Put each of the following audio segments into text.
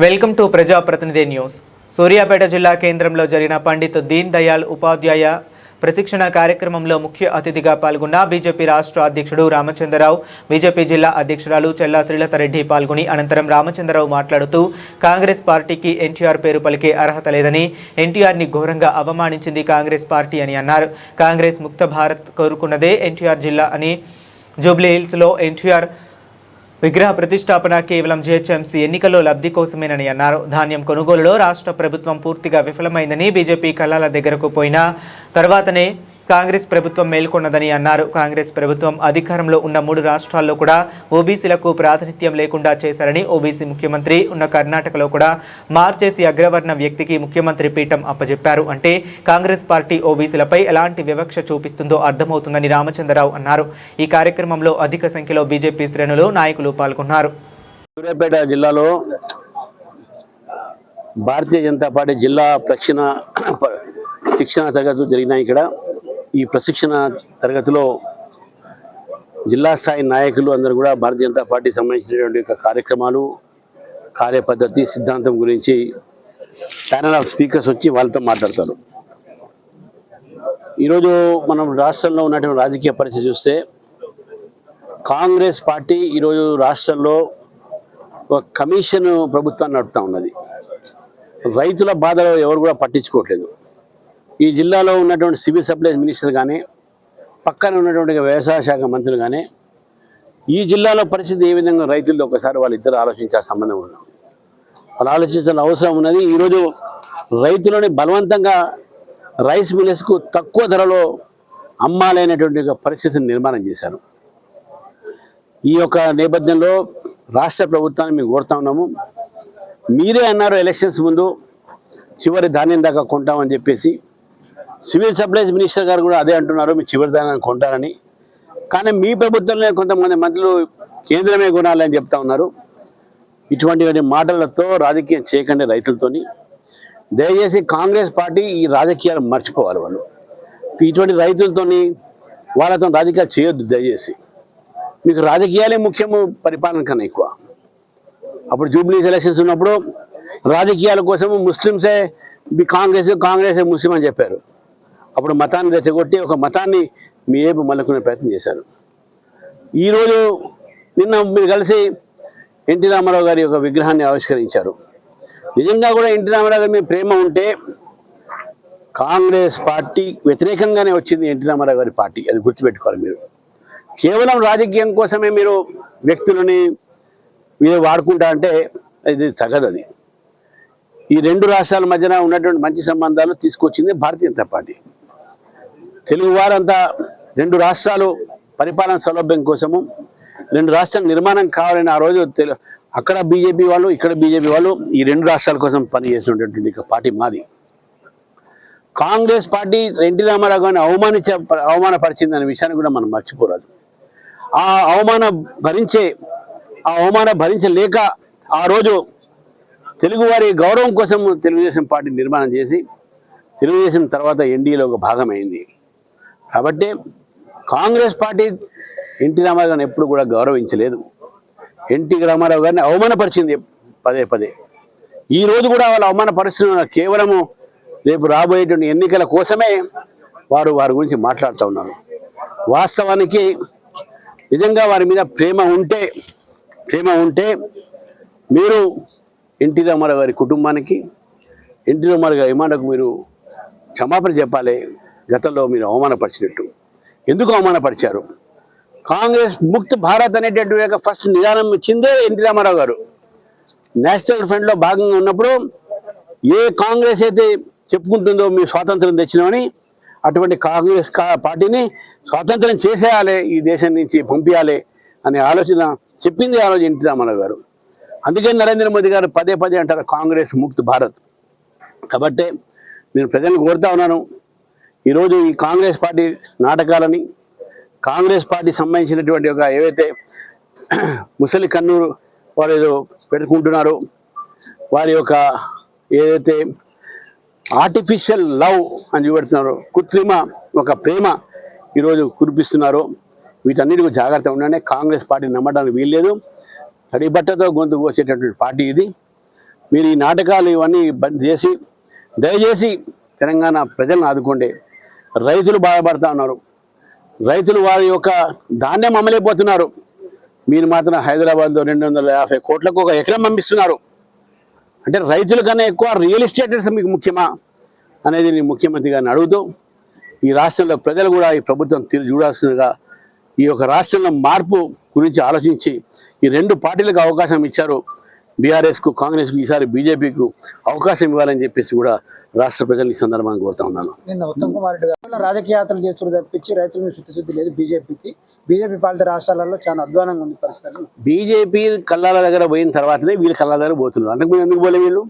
Welcome to ప్రజాప్రతినిధి news. Suryapet జిల్లా కేంద్రంలో జరిగిన పండిత్ దీన్ దయాళ్ ఉపాధ్యాయ ప్రశిక్షణ కార్యక్రమంలో ముఖ్య అతిథిగా పాల్గొన్న బీజేపీ రాష్ట్ర అధ్యక్షుడు రామచంద్రరావు, బీజేపీ జిల్లా అధ్యక్షురాలు చెల్లా శ్రీలతారెడ్డి పాల్గొని అనంతరం రామచంద్రరావు మాట్లాడుతూ కాంగ్రెస్ పార్టీకి ఎన్టీఆర్ పేరు పలికే అర్హత లేదని, ఎన్టీఆర్ని ఘోరంగా అవమానించింది కాంగ్రెస్ పార్టీ అని అన్నారు. కాంగ్రెస్ ముక్త భారత్ కోరుకున్నదే ఎన్టీఆర్ జిల్లా అని, జూబ్లీ హిల్స్లో ఎన్టీఆర్ విగ్రహ ప్రతిష్టాపన కేవలం జీహెచ్ఎంసీ ఎన్నికల్లో లబ్ధి కోసమేనని అన్నారు. ధాన్యం కొనుగోలులో రాష్ట్ర ప్రభుత్వం పూర్తిగా విఫలమైందని, బీజేపీ కళ్ళాల దగ్గరకు పోయిన తర్వాతనే కాంగ్రెస్ ప్రభుత్వం మేల్కొన్నదని అన్నారు. కాంగ్రెస్ ప్రభుత్వం అధికారంలో ఉన్న 3 రాష్ట్రాల్లో కూడా ఓబీసీలకు ప్రాతినిధ్యం లేకుండా చేశారని, ఓబీసీ ముఖ్యమంత్రి ఉన్న కర్ణాటకలో కూడా మార్చేసి అగ్రవర్ణ వ్యక్తికి ముఖ్యమంత్రి పీఠం అప్పజెప్పారు. అంటే కాంగ్రెస్ పార్టీ ఓబీసీలపై ఎలాంటి వివక్ష చూపిస్తుందో అర్థమవుతుందని రామచంద్రరావు అన్నారు. ఈ కార్యక్రమంలో అధిక సంఖ్యలో బీజేపీ శ్రేణులు, నాయకులు పాల్గొన్నారు. సూర్యాపేట జిల్లాలో భారతీయ జనతా పార్టీ జిల్లా శిక్షణ తరగతులు జరిగినాయి. ఇక్కడ ఈ ప్రశిక్షణ తరగతిలో జిల్లా స్థాయి నాయకులు అందరూ కూడా భారతీయ జనతా పార్టీకి సంబంధించినటువంటి కార్యక్రమాలు, కార్యపద్ధతి, సిద్ధాంతం గురించి ప్యానల్ ఆఫ్ స్పీకర్స్ వచ్చి వాళ్ళతో మాట్లాడతారు. ఈరోజు మనం రాష్ట్రంలో ఉన్నటువంటి రాజకీయ పరిస్థితి చూస్తే కాంగ్రెస్ పార్టీ ఈరోజు రాష్ట్రంలో ఒక కమిషన్ ప్రభుత్వాన్ని నడుపుతూ ఉన్నది. రైతుల బాధలు ఎవరు కూడా పట్టించుకోవట్లేదు. ఈ జిల్లాలో ఉన్నటువంటి సివిల్ సప్లైస్ మినిస్టర్ కానీ, పక్కన ఉన్నటువంటి వ్యవసాయ శాఖ మంత్రులు కానీ, ఈ జిల్లాలో పరిస్థితి ఏ విధంగా రైతులతో ఒకసారి వాళ్ళిద్దరు ఆలోచించాల్సిన సంబంధం ఉంది. వాళ్ళు ఆలోచించాల్సిన అవసరం ఉన్నది. ఈరోజు రైతులని బలవంతంగా రైస్ మిల్లర్స్కు తక్కువ ధరలో అమ్మాలనేటువంటి పరిస్థితిని నిర్మాణం చేశారు. ఈ యొక్క నేపథ్యంలో రాష్ట్ర ప్రభుత్వాన్ని మేము కోరుతా ఉన్నాము. మీరే అన్నారు ఎలక్షన్స్ ముందు చివరి ధాన్యం దాకా కొంటామని చెప్పేసి. సివిల్ సప్లైస్ మినిస్టర్ గారు కూడా అదే అంటున్నారు, మీ చివరి ధాన్యాన్ని కొంటారని. కానీ మీ ప్రభుత్వంలో కొంతమంది మంత్రులు కేంద్రమే కొనాలని చెప్తా ఉన్నారు. ఇటువంటి మాటలతో రాజకీయం చేయకండి రైతులతోని. దయచేసి కాంగ్రెస్ పార్టీ ఈ రాజకీయాలు మర్చిపోవాలి. వాళ్ళు ఇటువంటి రైతులతోని వాళ్ళతో రాజకీయాలు చేయొద్దు. దయచేసి మీకు రాజకీయాలే ముఖ్యము పరిపాలన కన్నా ఎక్కువ. అప్పుడు జూబ్లీ ఎలక్షన్స్ ఉన్నప్పుడు రాజకీయాల కోసము ముస్లింసే కాంగ్రెసే ముస్లిం అని చెప్పారు. అప్పుడు మతాన్ని రెచ్చగొట్టి ఒక మతాన్ని మీ ఏపు మళ్ళకునే ప్రయత్నం చేశారు. ఈరోజు నిన్న మీరు కలిసి ఎన్టీ రామారావు గారి యొక్క విగ్రహాన్ని ఆవిష్కరించారు. నిజంగా కూడా ఎన్టీ రామారావు గారి మీద ప్రేమ ఉంటే కాంగ్రెస్ పార్టీ వ్యతిరేకంగానే వచ్చింది ఎన్టీ రామారావు గారి పార్టీ. అది గుర్తుపెట్టుకోవాలి. మీరు కేవలం రాజకీయం కోసమే మీరు వ్యక్తులని మీరు వాడుకుంటా అంటే ఇది తగదు. అది ఈ 2 రాష్ట్రాల మధ్యన ఉన్నటువంటి మంచి సంబంధాలు తీసుకొచ్చింది భారతీయ జనతా పార్టీ. తెలుగు వారంతా 2 రాష్ట్రాలు పరిపాలన సౌలభ్యం కోసము 2 రాష్ట్రాల నిర్మాణం కావాలని ఆ రోజు అక్కడ బీజేపీ వాళ్ళు, ఇక్కడ బీజేపీ వాళ్ళు ఈ 2 రాష్ట్రాల కోసం పనిచేసినటువంటి పార్టీ మాది. కాంగ్రెస్ పార్టీ ఎన్టీ రామారావు గారిని అవమానపరిచిందనే విషయాన్ని కూడా మనం మర్చిపోరాదు. ఆ అవమానం భరించలేక ఆ రోజు తెలుగువారి గౌరవం కోసం తెలుగుదేశం పార్టీ నిర్మాణం చేసి తెలుగుదేశం తర్వాత ఎన్డీఏలో ఒక భాగమైంది. కాబట్టి కాంగ్రెస్ పార్టీ ఎన్టీ రామారావు గారిని ఎప్పుడు కూడా గౌరవించలేదు. ఎన్టీ రామారావు గారిని అవమానపరిచింది పదే. ఈ రోజు కూడా వాళ్ళు అవమానపరుస్తున్నారు. కేవలము రేపు రాబోయేటువంటి ఎన్నికల కోసమే వారి గురించి మాట్లాడుతూ ఉన్నారు. వాస్తవానికి నిజంగా వారి మీద ప్రేమ ఉంటే మీరు ఎన్టీ రామారావు గారి కుటుంబానికి, ఎన్టీ రామారావు గారి అభిమానులకు మీరు క్షమాపణ చెప్పాలి. గతంలో మీరు అవమానపరిచినట్టు ఎందుకు అవమానపరిచారు? కాంగ్రెస్ ముక్త్ భారత్ అనేటటువంటి ఫస్ట్ నిదానం ఇచ్చిందే ఎన్టీ రామారావు గారు. నేషనల్ ఫ్రంట్లో భాగంగా ఉన్నప్పుడు ఏ కాంగ్రెస్ అయితే చెప్పుకుంటుందో మీ స్వాతంత్రం తెచ్చినామని, అటువంటి కాంగ్రెస్ పార్టీని స్వాతంత్రం చేసేయాలి, ఈ దేశం నుంచి పంపించాలి అనే ఆలోచన చెప్పింది ఆ రోజు ఎన్టీ రామారావు గారు. అందుకే నరేంద్ర మోదీ గారు పదే అంటారు కాంగ్రెస్ ముక్త్ భారత్. కాబట్టి నేను ప్రజలను కోరుతా ఉన్నాను, ఈరోజు ఈ కాంగ్రెస్ పార్టీ నాటకాలని, కాంగ్రెస్ పార్టీ సంబంధించినటువంటి ఒక ఏవైతే ముసలి కన్నూరు వారు ఏదో పెట్టుకుంటున్నారో, వారి యొక్క ఏదైతే ఆర్టిఫిషియల్ లవ్ అని చూపెడుతున్నారో, కృత్రిమ ఒక ప్రేమ ఈరోజు కురిపిస్తున్నారో, వీటన్నిటికీ జాగ్రత్త ఉండండి. కాంగ్రెస్ పార్టీ నమ్మడానికి వీల్లేదు. తడిబట్టతో గొంతు కోసేటటువంటి పార్టీ ఇది. మీరు ఈ నాటకాలు ఇవన్నీ బంద్ చేసి దయచేసి తెలంగాణ ప్రజలను ఆదుకోండి. రైతులు బాధపడతా ఉన్నారు. రైతులు వారి యొక్క ధాన్యం అమ్మలేకపోతున్నారు. మీరు మాత్రం హైదరాబాద్లో 250 కోట్లకు ఒక ఎకరం పంపిస్తున్నారు. అంటే రైతుల కన్నా ఎక్కువ రియల్ ఎస్టేటర్స్ మీకు ముఖ్యమా అనేది నేను ముఖ్యమంత్రి గారిని అడుగుతూ, ఈ రాష్ట్రంలో ప్రజలు కూడా ఈ ప్రభుత్వం తీరు చూడాల్సిందిగా, ఈ యొక్క రాష్ట్రంలో మార్పు గురించి ఆలోచించి ఈ రెండు పార్టీలకు అవకాశం ఇచ్చారు. బీఆర్ఎస్కు, కాంగ్రెస్కు, ఈసారి బీజేపీకు అవకాశం ఇవ్వాలని చెప్పేసి కూడా రాష్ట్ర ప్రజలు ఈ సందర్భంగా కోరుతా ఉన్నాను. నిన్న ఉత్తమ్ కుమార్ రెడ్డి గారు రాజకీయ యాత్రలు చేస్తున్నారు తప్పించి రైతుల మీద శుద్ధి లేదు బీజేపీకి. బీజేపీ పాలిత రాష్ట్రాలలో చాలా అధ్వానంగా ఉంది పరిస్థితులు. బీజేపీ కల్లాల దగ్గర పోయిన తర్వాతనే వీళ్ళు కల్లాల దగ్గర పోతున్నారు. అంతకుముందు ఎందుకు పోలే వీళ్ళు?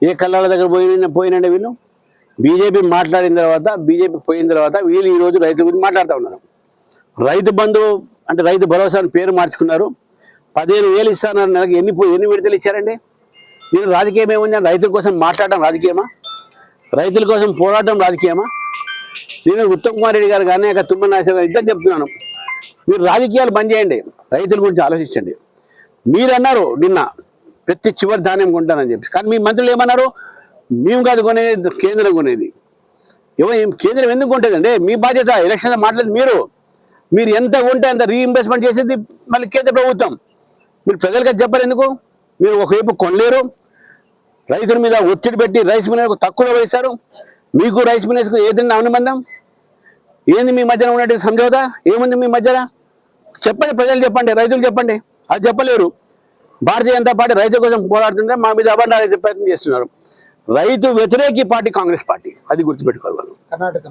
ఏ కల్లాల దగ్గర పోయినంటే వీళ్ళు బీజేపీ మాట్లాడిన తర్వాత, బీజేపీ పోయిన తర్వాత వీళ్ళు ఈరోజు రైతుల గురించి మాట్లాడుతూ ఉన్నారు. రైతు బంధు అంటే రైతు భరోసా అని పేరు మార్చుకున్నారు. 15,000 ఇస్తానన్నారు. నెలకు ఎన్ని విడతలు ఇచ్చారండి? నేను రాజకీయం ఏముంది? రైతుల కోసం మాట్లాడడం రాజకీయమా? రైతుల కోసం పోరాటం రాజకీయమా? నేను ఉత్తమ్ కుమార్ రెడ్డి గారు కానీ తుమ్మల నాగేశ్వర గారు ఇద్దరు చెప్తున్నాను, మీరు రాజకీయాలు బంద్ చేయండి, రైతుల గురించి ఆలోచించండి. మీరు అన్నారు నిన్న ప్రతి చివరి ధాన్యం కొంటానని చెప్పి, కానీ మీ మంత్రులు ఏమన్నారు? మేము కాదు కొనేది, కేంద్రం కొనేది. కేంద్రం ఎందుకు కొంటుందండి? మీ బాధ్యత. ఎలక్షన్లో మాట్లాడేది మీరు ఎంత ఉంటే అంత రీఇంబర్స్మెంట్ చేసేది మళ్ళీ కేంద్ర ప్రభుత్వం. మీరు ప్రజలకు చెప్పారు ఎందుకు? మీరు ఒకవైపు కొనలేరు, రైతుల మీద ఒత్తిడి పెట్టి రైస్ మిల్లర్లకు తక్కువ పడిస్తారు. మీకు రైస్ మిల్లర్స్కు ఏదైనా అనుబంధం ఏంది? మీ మధ్యన ఉన్నటువంటి సమझौता ఏముంది మీ మధ్యన? చెప్పండి, ప్రజలు చెప్పండి, రైతులు చెప్పండి. అది చెప్పలేరు. భారతీయ జనతా పార్టీ రైతుల కోసం పోరాడుతుంటే మా మీద అబండాలు ప్రయత్నం చేస్తున్నారు. రైతు వ్యతిరేకి పార్టీ కాంగ్రెస్ పార్టీ, అది గుర్తుపెట్టుకోవాలి. కర్ణాటక